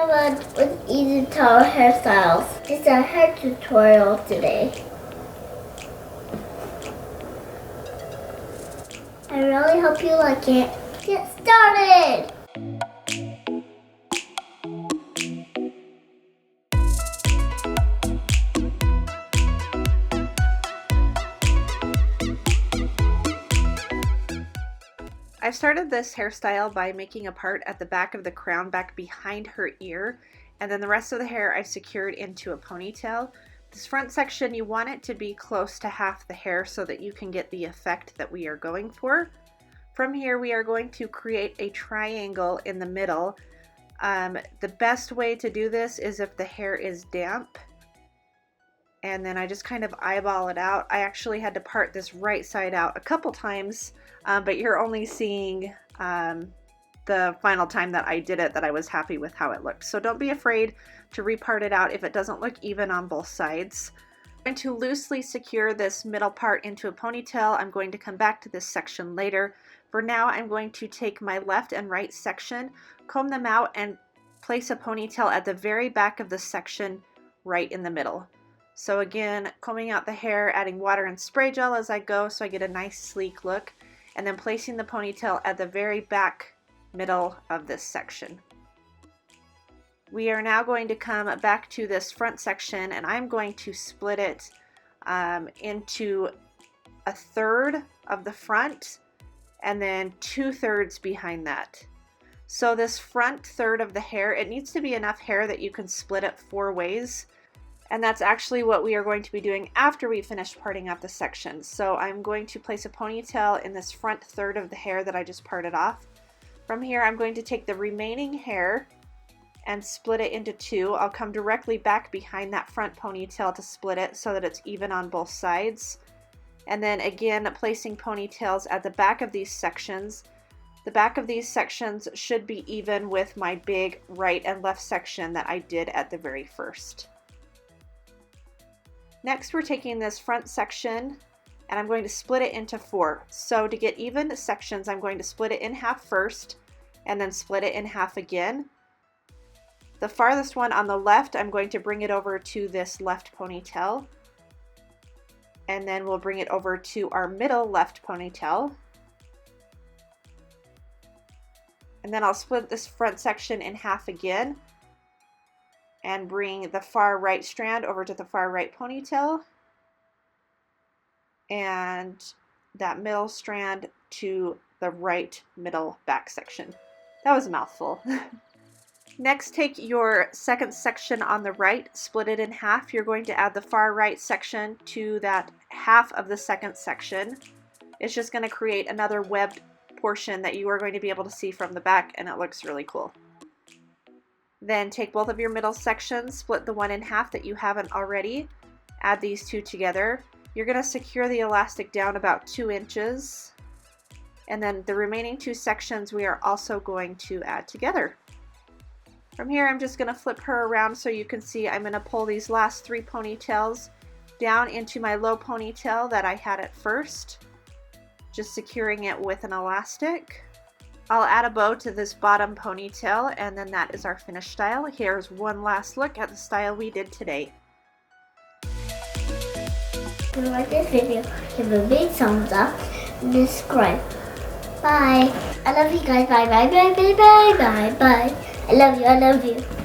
everyone with Untitled Hairstyles. This is a hair tutorial today. I really hope you like it. Get started! I started this hairstyle by making a part at the back of the crown back behind her ear, and then the rest of the hair I secured into a ponytail. This front section, you want it to be close to half the hair so that you can get the effect that we are going for. From here we are going to create a triangle in the middle. The best way to do this is if the hair is damp. And then I just kind of eyeball it out. I actually had to part this right side out a couple times, but you're only seeing the final time that I did it that I was happy with how it looked. So don't be afraid to repart it out if it doesn't look even on both sides. I'm going to loosely secure this middle part into a ponytail. I'm going to come back to this section later. For now, I'm going to take my left and right section, comb them out, and place a ponytail at the very back of the section right in the middle. So again, combing out the hair, adding water and spray gel as I go so I get a nice sleek look, and then placing the ponytail at the very back middle of this section. We are now going to come back to this front section, and I'm going to split it into a third of the front and then 2/3 behind that. So this front third of the hair, it needs to be enough hair that you can split it 4 ways. And that's actually what we are going to be doing after we finish parting out the sections. So I'm going to place a ponytail in this front third of the hair that I just parted off. From here, I'm going to take the remaining hair and split it into 2. I'll come directly back behind that front ponytail to split it so that it's even on both sides. And then again, placing ponytails at the back of these sections. The back of these sections should be even with my big right and left section that I did at the very first. Next, we're taking this front section and I'm going to split it into 4. So to get even sections, I'm going to split it in half first and then split it in half again. The farthest one on the left, I'm going to bring it over to this left ponytail. And then we'll bring it over to our middle left ponytail. And then I'll split this front section in half again and bring the far right strand over to the far right ponytail and that middle strand to the right middle back section. That was a mouthful. Next, take your second section on the right, split it in half. You're going to add the far right section to that half of the second section. It's just going to create another webbed portion that you are going to be able to see from the back, and it looks really cool. Then take both of your middle sections, split the one in half that you haven't already, add these 2 together. You're going to secure the elastic down about 2 inches, and then the remaining 2 sections we are also going to add together. From here, I'm just going to flip her around so you can see I'm going to pull these last 3 ponytails down into my low ponytail that I had at first, just securing it with an elastic. I'll add a bow to this bottom ponytail, and then that is our finished style. Here's one last look at the style we did today. If you like this video, give a big thumbs up and subscribe. Bye. I love you guys. Bye, bye, bye, bye, bye, bye, bye. I love you.